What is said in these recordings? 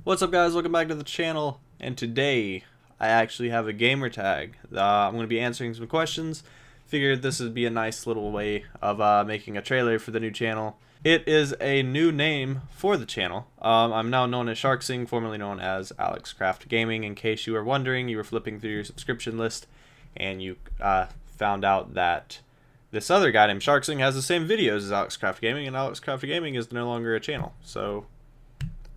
What's up, guys? Welcome back to the channel, and today I actually have a gamer tag. I'm going to be answering some questions. Figured this would be a nice little way of making a trailer for the new channel. It is a new name for the channel. I'm now known as Sharksing, formerly known as Alex Craft Gaming. In case you were wondering, you were flipping through your subscription list and you found out that this other guy named Sharksing has the same videos as Alex Craft Gaming, and Alex Craft Gaming is no longer a channel. So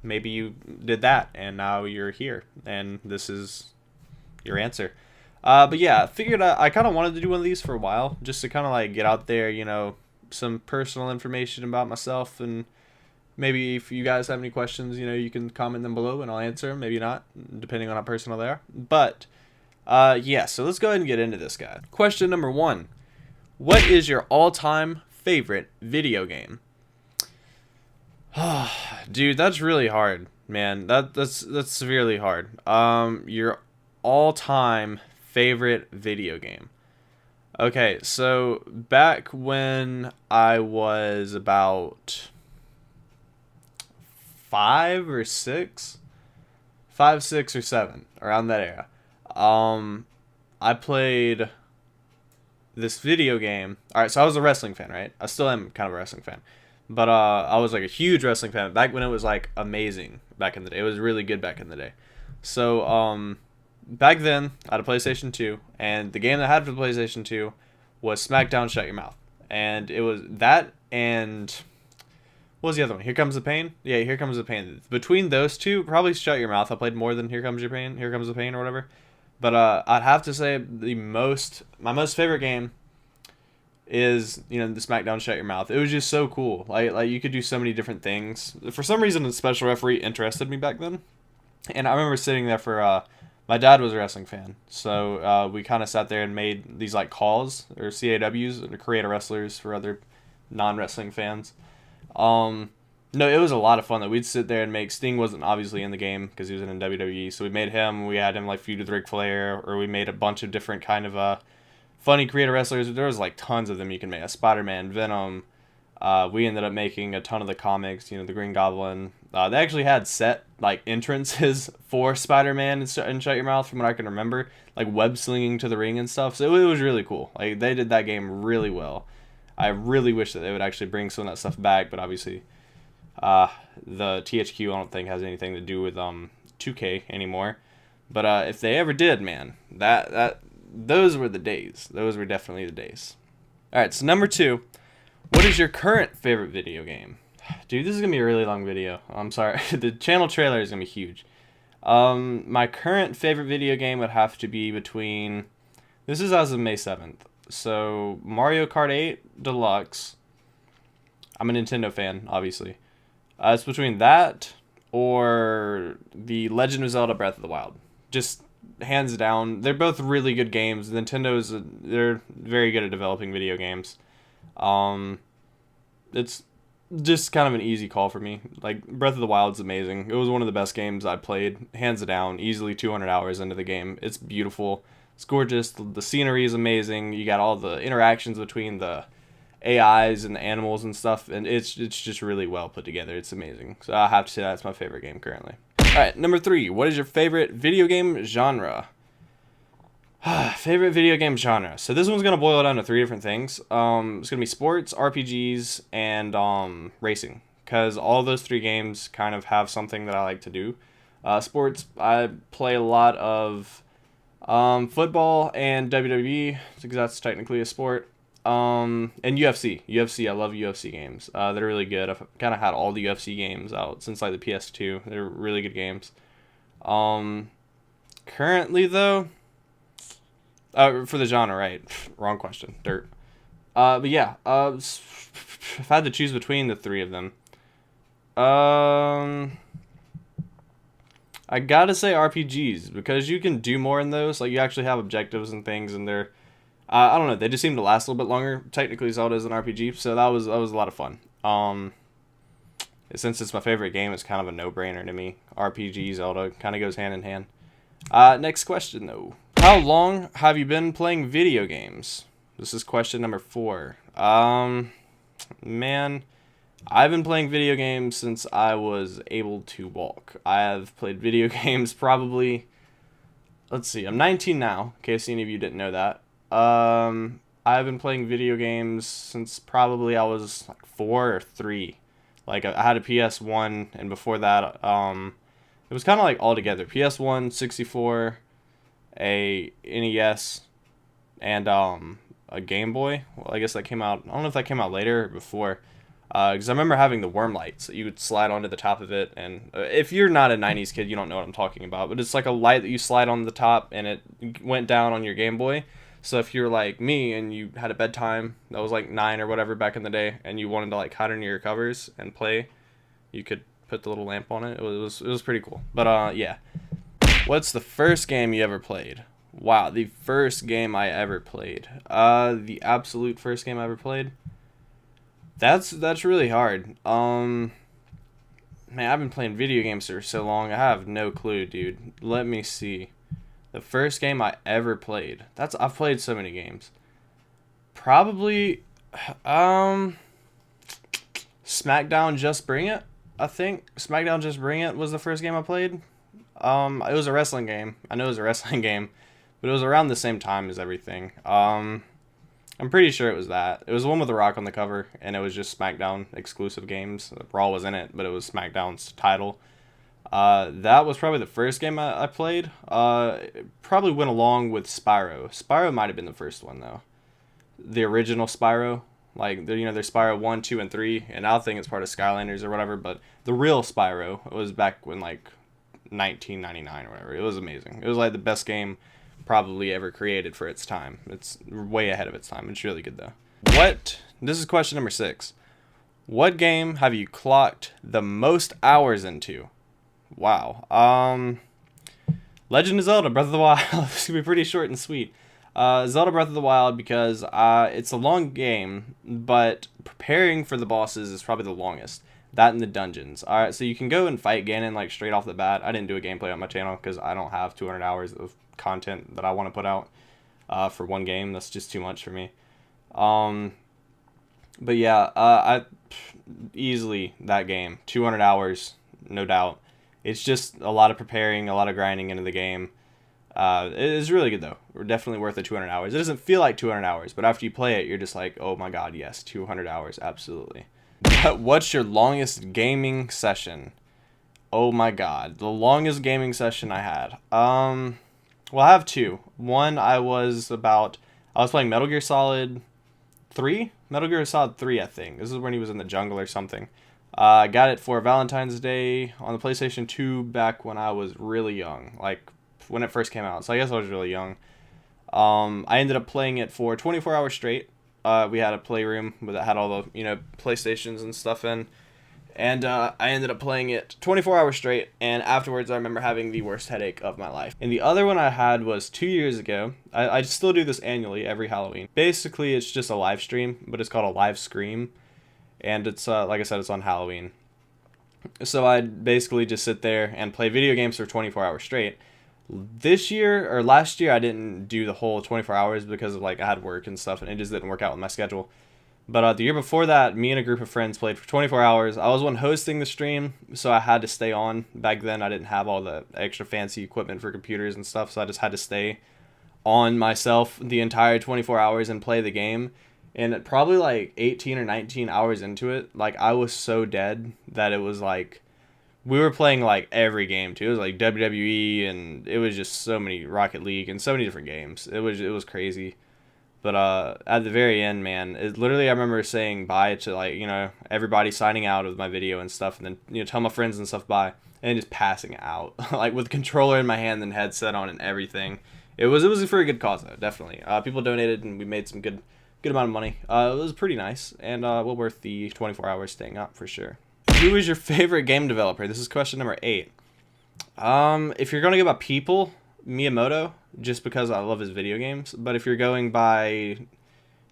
maybe you did that and now you're here and this is your answer. But yeah, I figured I kind of wanted to do one of these for a while, just to kind of like get out there, some personal information about myself, and maybe if you guys have any questions, you can comment them below and I'll answer them, maybe not, depending on how personal they are. But yeah, so let's go ahead and get into this guy. Question number 1. What is your all-time favorite video game? Dude, that's really hard, man. That's severely hard. Your all-time favorite video game. Okay, so back when I was about 5, 6, or 7, around that era. I played this video game. All right, so I was a wrestling fan, right? I still am kind of a wrestling fan. But I was like a huge wrestling fan back when it was like amazing back in the day. It was really good back in the day. So back then I had a PlayStation 2, and the game that I had for the PlayStation 2 was SmackDown Shut Your Mouth. And it was that, and what was the other one? Here Comes the Pain? Yeah, Here Comes the Pain. Between those two, probably Shut Your Mouth I played more than Here Comes Your Pain, Here Comes the Pain or whatever. But I'd have to say my most favorite game is the SmackDown Shut Your Mouth. It was just so cool. Like you could do so many different things. For some reason, the special referee interested me back then, and I remember sitting there for my dad was a wrestling fan, so we kind of sat there and made these like calls or CAWs to create wrestlers for other non-wrestling fans. No, it was a lot of fun that we'd sit there and make. Sting wasn't obviously in the game because he was in WWE, so we made him. We had him like feud with Ric Flair, or we made a bunch of different kind of funny creator wrestlers. There was like tons of them you can make. Spider-Man, Venom. We ended up making a ton of the comics. The Green Goblin. They actually had set like entrances for Spider-Man and Shut Your Mouth from what I can remember, like web slinging to the ring and stuff. So it was really cool. Like they did that game really well. I really wish that they would actually bring some of that stuff back, but obviously, the THQ I don't think has anything to do with 2K anymore. But if they ever did, man, those were the days. Those were definitely the days. Alright, so number 2. What is your current favorite video game? Dude, this is going to be a really long video. I'm sorry. The channel trailer is going to be huge. My current favorite video game would have to be between... This is as of May 7th. So, Mario Kart 8 Deluxe. I'm a Nintendo fan, obviously. It's between that or The Legend of Zelda Breath of the Wild. Just hands down, they're both really good games. They're very good at developing video games. It's just kind of an easy call for me. Like Breath of the Wild's amazing. It was one of the best games I played, hands down. Easily 200 hours into the game. It's beautiful. It's gorgeous. The scenery is amazing. You got all the interactions between the AIs and the animals and stuff, and it's just really well put together. It's amazing. So I have to say that's my favorite game currently. Alright, number 3. What is your favorite video game genre? Favorite video game genre. So this one's going to boil down to 3 different things. It's going to be sports, RPGs, and racing. Because all those 3 games kind of have something that I like to do. Sports, I play a lot of football and WWE, because that's technically a sport. And UFC, I love UFC games. They're really good. I've kind of had all the UFC games out since like the PS2. They're really good games. Currently though, for the genre, right? Wrong question. Dirt. But yeah, if I had to choose between the 3 of them, I gotta say RPGs, because you can do more in those. Like you actually have objectives and things, and they're I don't know. They just seem to last a little bit longer. Technically, Zelda is an RPG, so that was a lot of fun. Since it's my favorite game, it's kind of a no-brainer to me. RPG, Zelda, kind of goes hand in hand. Next question, though. How long have you been playing video games? This is question number 4. Man, I've been playing video games since I was able to walk. I have played video games probably, let's see, I'm 19 now, in case any of you didn't know that. I've been playing video games since probably I was like 4 or 3. Like I had a PS1, and before that, it was kind of like all together. PS1, 64, a NES, and a Game Boy. Well, I guess that came out. I don't know if that came out later or before. Because I remember having the worm lights that you would slide onto the top of it, and if you're not a 90s kid, you don't know what I'm talking about, but it's like a light that you slide on the top, and it went down on your Game Boy. So if you're like me and you had a bedtime that was like 9 or whatever back in the day, and you wanted to like hide under your covers and play, you could put the little lamp on it. It was pretty cool. But yeah. What's the first game you ever played? Wow, the first game I ever played. The absolute first game I ever played. That's really hard. Man, I've been playing video games for so long. I have no clue, dude. Let me see. The first game I ever played. I've played so many games. Probably SmackDown Just Bring It, I think. SmackDown Just Bring It was the first game I played. It was a wrestling game. I know it was a wrestling game, but it was around the same time as everything. I'm pretty sure it was that. It was the one with The Rock on the cover, and it was just SmackDown exclusive games. Raw was in it, but it was SmackDown's title. That was probably the first game I played. It probably went along with Spyro. Spyro might have been the first one, though. The original Spyro. Like, there's Spyro 1, 2, and 3, and I think it's part of Skylanders or whatever, but the real Spyro was back when, like, 1999 or whatever. It was amazing. It was, like, the best game probably ever created for its time. It's way ahead of its time. It's really good, though. This is question number 6. What game have you clocked the most hours into? Wow. Legend of Zelda Breath of the Wild. This could be pretty short and sweet. Zelda Breath of the Wild, because it's a long game, but preparing for the bosses is probably the longest. That and the dungeons. Alright, so you can go and fight Ganon like straight off the bat. I didn't do a gameplay on my channel because I don't have 200 hours of content that I want to put out for one game. That's just too much for me. But yeah, I easily that game. 200 hours, no doubt. It's just a lot of preparing, a lot of grinding into the game. It is really good, though. We're definitely worth the 200 hours. It doesn't feel like 200 hours, but after you play it, you're just like, oh my god, yes, 200 hours, absolutely. What's your longest gaming session? Oh my god, the longest gaming session I had. Well, I have 2. One, I was playing Metal Gear Solid 3? Metal Gear Solid 3, I think. This is when he was in the jungle or something. I got it for Valentine's Day on the PlayStation 2 back when I was really young. Like, when it first came out. So I guess I was really young. I ended up playing it for 24 hours straight. We had a playroom that had all the, PlayStations and stuff in. And I ended up playing it 24 hours straight. And afterwards, I remember having the worst headache of my life. And the other one I had was 2 years ago. I still do this annually, every Halloween. Basically, it's just a live stream, but it's called a live scream. And it's, like I said, it's on Halloween. So I'd basically just sit there and play video games for 24 hours straight. Last year, I didn't do the whole 24 hours because of, I had work and stuff, and it just didn't work out with my schedule. But the year before that, me and a group of friends played for 24 hours. I was one hosting the stream, so I had to stay on. Back then, I didn't have all the extra fancy equipment for computers and stuff, so I just had to stay on myself the entire 24 hours and play the game. And at probably 18 or 19 hours into it, I was so dead that it was we were playing every game too. It was WWE, and it was just so many Rocket League and so many different games. It was crazy. But at the very end, man, I remember saying bye to everybody signing out of my video and stuff, and then tell my friends and stuff bye, and just passing out with the controller in my hand and headset on and everything. It was for a good cause though, definitely. People donated and we made some good amount of money. It was pretty nice and well worth the 24 hours staying up for sure. Who is your favorite game developer? This is question number 8. If you're gonna go by people, Miyamoto, just because I love his video games. But if you're going by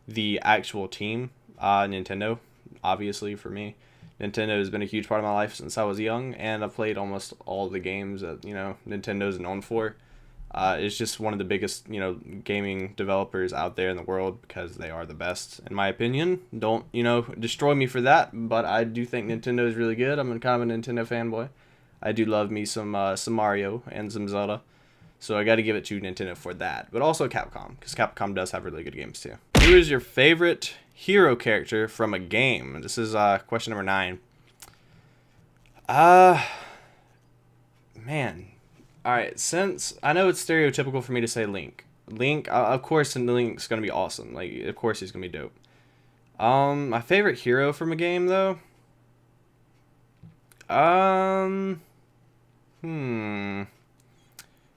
the actual team, Nintendo, obviously for me. Nintendo has been a huge part of my life since I was young, and I've played almost all the games that Nintendo's known for. It's just one of the biggest, gaming developers out there in the world because they are the best, in my opinion. Don't, destroy me for that, but I do think Nintendo is really good. I'm kind of a Nintendo fanboy. I do love me some Mario and some Zelda. So I got to give it to Nintendo for that. But also Capcom, because Capcom does have really good games too. Who is your favorite hero character from a game? This is question number 9. Man. Alright, since I know it's stereotypical for me to say Link. Link, of course, and Link's going to be awesome. Like, of course he's going to be dope. My favorite hero from a game, though?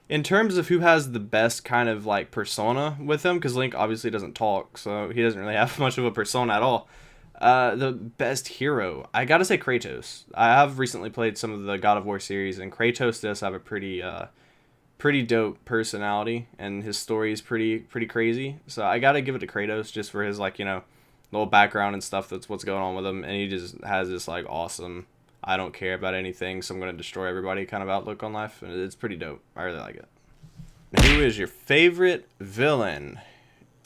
In terms of who has the best kind of like persona with him, because Link obviously doesn't talk, so he doesn't really have much of a persona at all. The best hero, I gotta say Kratos. I have recently played some of the God of War series, and Kratos does have a pretty dope personality, and his story is pretty crazy. So I gotta give it to Kratos just for his little background and stuff. That's what's going on with him, and he just has this like awesome, I don't care about anything, so I'm going to destroy everybody kind of outlook on life. And it's pretty dope. I really like it. Who is your favorite villain?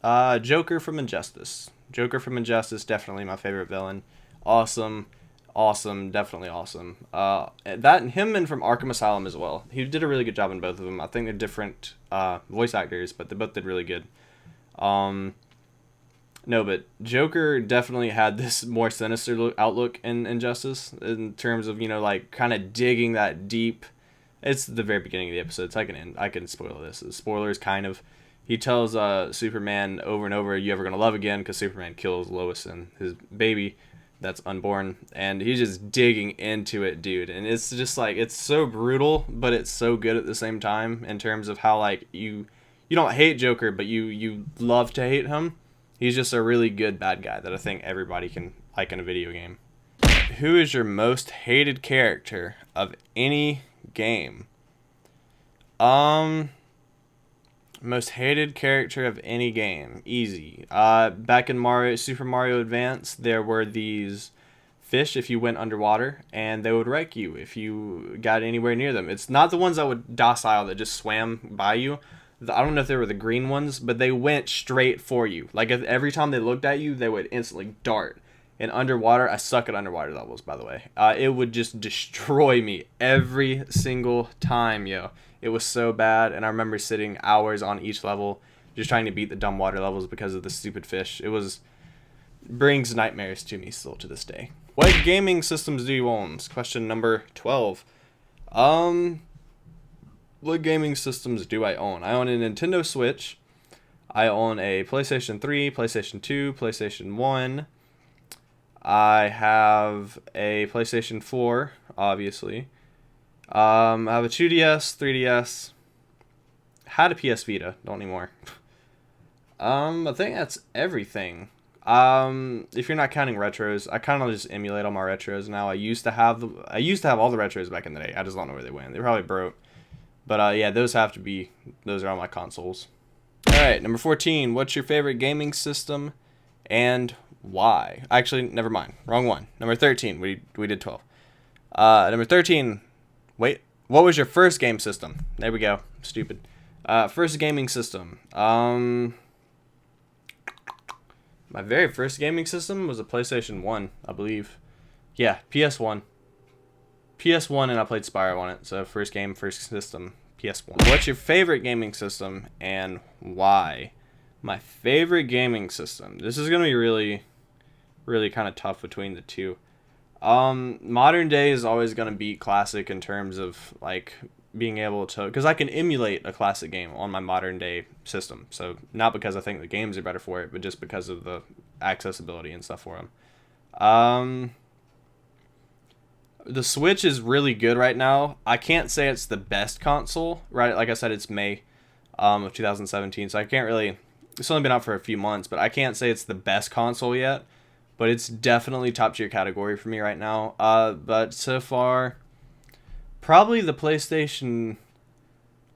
Joker from Injustice. Joker from Injustice, definitely my favorite villain. Awesome. Definitely awesome. That and him and from Arkham Asylum as well. He did a really good job in both of them. I think they're different voice actors, but they both did really good. No, but Joker definitely had this more sinister outlook in Injustice in terms of, kind of digging that deep. It's the very beginning of the episode, so I can spoil this. The spoilers, kind of. He tells Superman over and over, "You ever gonna love again?" Because Superman kills Lois and his baby that's unborn, and he's just digging into it, dude. And it's just it's so brutal, but it's so good at the same time in terms of how you don't hate Joker, but you love to hate him. He's just a really good bad guy that I think everybody can like in a video game. Who is your most hated character of any game? Most hated character of any game. Easy. Back in Super Mario Advance, there were these fish if you went underwater, and they would wreck you if you got anywhere near them. It's not the ones that would docile that just swam by you. I don't know if they were the green ones, but they went straight for you. Like, every time they looked at you, they would instantly dart. And underwater, I suck at underwater levels, by the way. It would just destroy me every single time, yo. It was so bad, and I remember sitting hours on each level just trying to beat the dumb water levels because of the stupid fish. Brings nightmares to me still to this day. What gaming systems do you own? Question number 12. What gaming systems do I own? I own a Nintendo Switch. I own a PlayStation 3, PlayStation 2, PlayStation 1. I have a PlayStation 4, obviously. I have a 2DS, 3DS. Had a PS Vita, don't anymore. I think that's everything. If you're not counting retros, I kind of just emulate all my retros now. I used to have all the retros back in the day. I just don't know where they went. They probably broke. But yeah, those are all my consoles. Alright, number 14. What's your favorite gaming system and why? Actually, never mind. Wrong one. Number 13. We did 12. Number 13. Wait, what was your first game system? There we go. Stupid. First gaming system. My very first gaming system was a PlayStation 1, I believe. Yeah, PS1. PS1, and I played Spyro on it. So first game, first system, PS1. What's your favorite gaming system and why? My favorite gaming system. This is going to be really, really kind of tough between the two. Modern day is always going to beat classic in terms of being able to, because I can emulate a classic game on my modern day system. So not because I think the games are better for it, but just because of the accessibility and stuff for them. The Switch is really good right now. I can't say it's the best console, right? Like I said, it's May of 2017, so I can't really... It's only been out for a few months, but I can't say it's the best console yet. But it's definitely top tier category for me right now. But so far, probably the PlayStation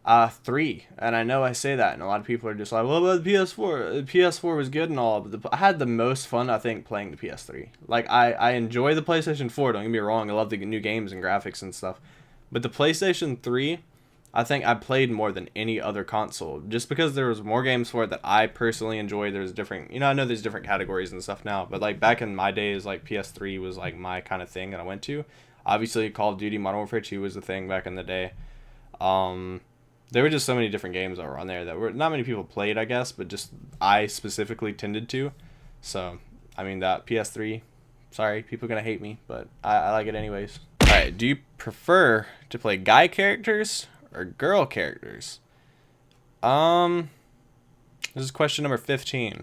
3. And I know I say that, and a lot of people are just like, "What about the PS4? The PS4 was good and all." But I had the most fun, I think, playing the PS3. I enjoy the PlayStation 4. Don't get me wrong. I love the new games and graphics and stuff. But the PlayStation 3, I think I played more than any other console, just because there was more games for it that I personally enjoyed. There's different, I know there's different categories and stuff now, but like back in my days, like PS3 was like my kind of thing that I went to. Obviously, Call of Duty Modern Warfare 2 was the thing back in the day. There were just so many different games that were on there that were not many people played, I guess, but just I specifically tended to. So, I mean, that PS3, sorry, people are gonna hate me, but I like it anyways. Alright, do you prefer to play guy characters or girl characters? This is question number 15.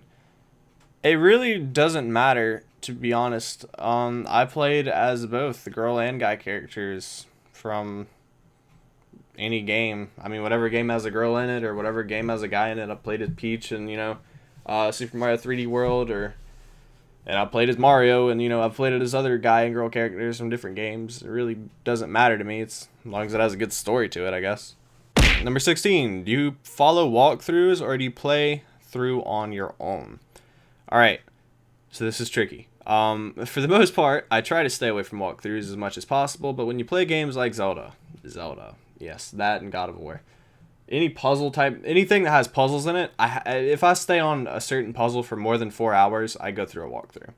It really doesn't matter, to be honest. I played as both the girl and guy characters from any game. I mean, whatever game has a girl in it or whatever game has a guy in it. I played as Peach and, Super Mario 3D World, and I played as Mario, and, I've played as other guy and girl characters from different games. It really doesn't matter to me. It's as long as it has a good story to it, I guess. Number 16, do you follow walkthroughs or do you play through on your own? Alright, so this is tricky. For the most part, I try to stay away from walkthroughs as much as possible, but when you play games like Zelda, yes, that and God of War, any puzzle type, anything that has puzzles in it, if I stay on a certain puzzle for more than 4 hours, I go through a walkthrough.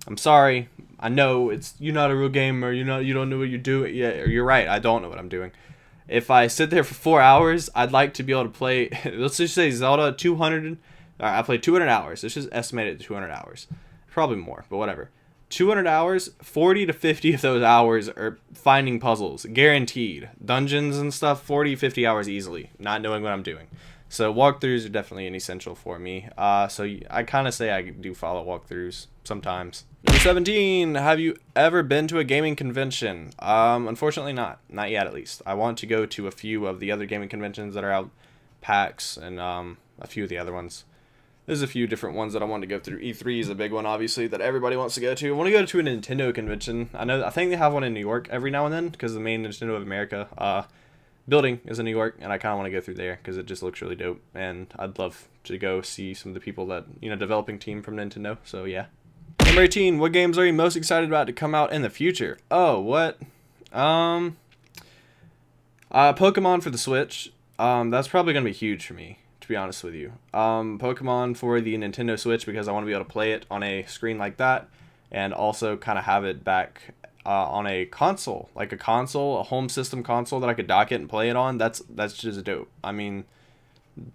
I'm sorry, I know you're not a real gamer, you don't know what you're doing. Yeah, you're right, I don't know what I'm doing. If I sit there for 4 hours, I'd like to be able to play, let's just say Zelda 200, I played 200 hours, let's just estimate it to 200 hours. Probably more, but whatever. 200 hours, 40 to 50 of those hours are finding puzzles, guaranteed. Dungeons and stuff, 40, 50 hours easily, not knowing what I'm doing. So walkthroughs are definitely an essential for me. So I kind of say I do follow walkthroughs sometimes. Number 17, have you ever been to a gaming convention? Unfortunately not yet at least. I want to go to a few of the other gaming conventions that are out, PAX and a few of the other ones. There's a few different ones that I want to go through. E3 is a big one, obviously, that everybody wants to go to. I want to go to a Nintendo convention. I think they have one in New York every now and then, because the main Nintendo of America building is in New York, and I kind of want to go through there, because it just looks really dope, and I'd love to go see some of the people that, developing team from Nintendo, so yeah. Number 18, what games are you most excited about to come out in the future? Oh, what? Pokemon for the Switch. That's probably going to be huge for me, to be honest with you. Pokemon for the Nintendo Switch, because I want to be able to play it on a screen like that, and also kind of have it back on a console, like a home system console that I could dock it and play it on. That's just dope. I mean,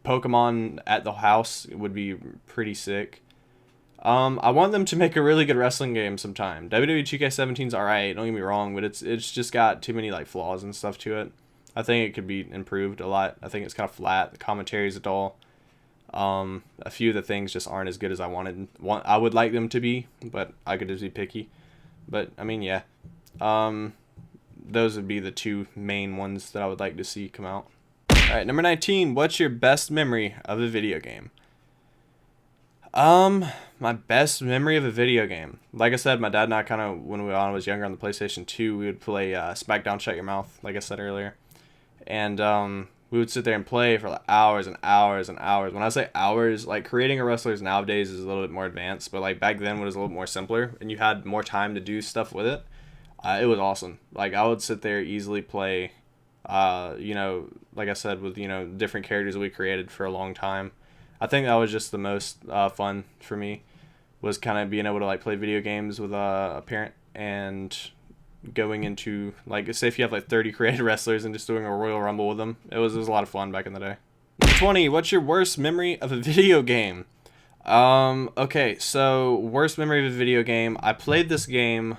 Pokemon at the house would be pretty sick. I want them to make a really good wrestling game sometime. WWE 2K17's alright, don't get me wrong, but it's just got too many like flaws and stuff to it. I think it could be improved a lot. I think it's kind of flat. The commentary is dull. A few of the things just aren't as good as I I would like them to be, but I could just be picky. But I mean, yeah. Those would be the two main ones that I would like to see come out. Alright, number 19. What's your best memory of a video game? My best memory of a video game. Like I said, my dad and I kind of, when I was younger on the PlayStation 2, we would play SmackDown Shut Your Mouth, like I said earlier. And we would sit there and play for like hours and hours and hours. When I say hours, like creating a wrestlers nowadays is a little bit more advanced, but like back then it was a little more simpler and you had more time to do stuff with it. It was awesome. Like I would sit there easily play, like I said, with, different characters that we created for a long time. I think that was just the most fun for me, was kind of being able to like play video games with a parent and going into, like, say if you have like 30 created wrestlers and just doing a Royal Rumble with them. It was a lot of fun back in the day. 20, what's your worst memory of a video game? Okay, so worst memory of a video game. I played this game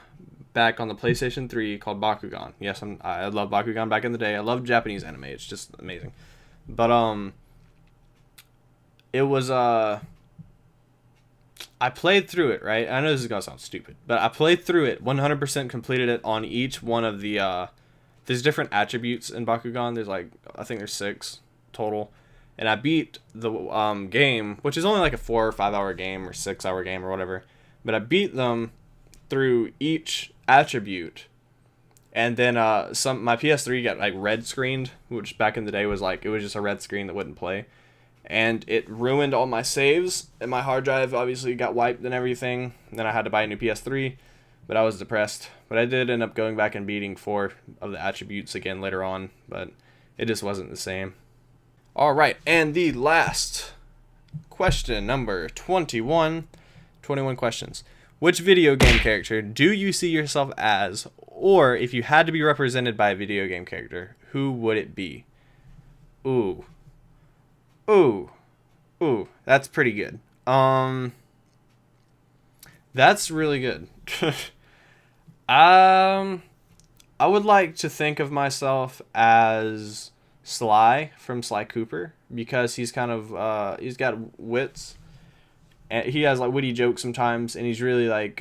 back on the PlayStation 3 called Bakugan. Yes, I love Bakugan back in the day. I love Japanese anime. It's just amazing. But it was I played through it, right? I know this is gonna sound stupid, but I played through it, 100% completed it on each one of the there's different attributes in Bakugan. There's like, I think there's 6 total, and I beat the game, which is only like a 4 or 5 hour game or 6 hour game or whatever, but I beat them through each attribute. And then my PS3 got like red screened, which back in the day was like, it was just a red screen that wouldn't play. And it ruined all my saves, and my hard drive obviously got wiped and everything. And then I had to buy a new PS3, but I was depressed. But I did end up going back and beating 4 of the attributes again later on. But It just wasn't the same. All right, and the last question, number 21. 21 questions. Which video game character do you see yourself as, or if you had to be represented by a video game character, who would it be? Ooh. Ooh. Ooh, that's pretty good. That's really good. I would like to think of myself as Sly from Sly Cooper, because he's kind of he's got wits, and he has like witty jokes sometimes, and he's really like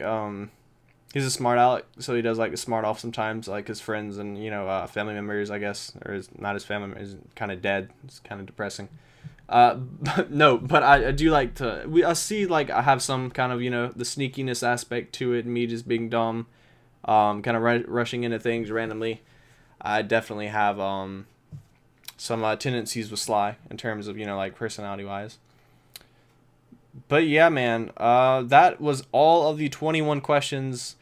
he's a smart aleck, so he does like a smart off sometimes, like his friends and family members, I guess, or not his family members, kind of dead. It's kind of depressing. But I do like to, I see like I have some kind of the sneakiness aspect to it, me just being dumb, kind of rushing into things randomly. I definitely have some tendencies with Sly in terms of like personality wise. But yeah, man, that was all of the 21 questions.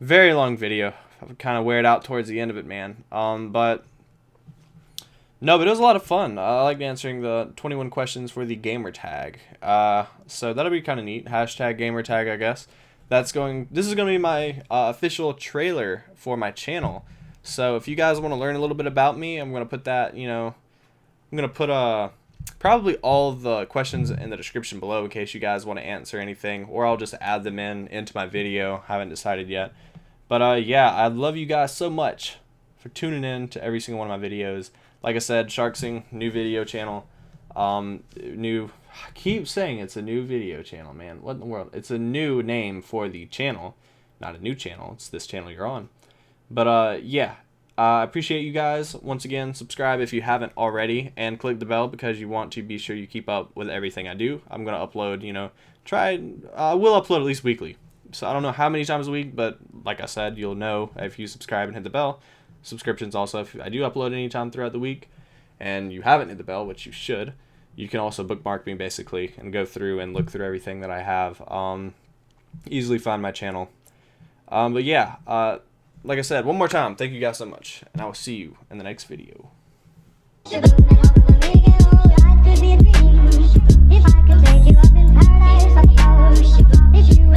Very long video. I kind of wear it out towards the end of it, man. But it was a lot of fun. I liked answering the 21 questions for the gamer tag. So that'll be kind of neat. Hashtag gamer tag, I guess. This is going to be my official trailer for my channel. So if you guys want to learn a little bit about me, I'm going to put that, I'm going to put probably all the questions in the description below in case you guys want to answer anything, or I'll just add them into my video. I haven't decided yet. But yeah, I love you guys so much for tuning in to every single one of my videos. Like I said, Sharksing, new video channel. I keep saying it's a new video channel, man. What in the world? It's a new name for the channel, not a new channel. It's this channel you're on. But yeah, I appreciate you guys. Once again, subscribe if you haven't already, and click the bell because you want to be sure you keep up with everything I do. I'm gonna upload, we'll upload at least weekly. So I don't know how many times a week, but like I said, you'll know if you subscribe and hit the bell. Subscriptions also, if I do upload anytime throughout the week and you haven't hit the bell, which you should, you can also bookmark me basically and go through and look through everything that I have. Easily find my channel. But yeah, like I said, one more time, thank you guys so much, and I will see you in the next video. If I could take you up in paradise, like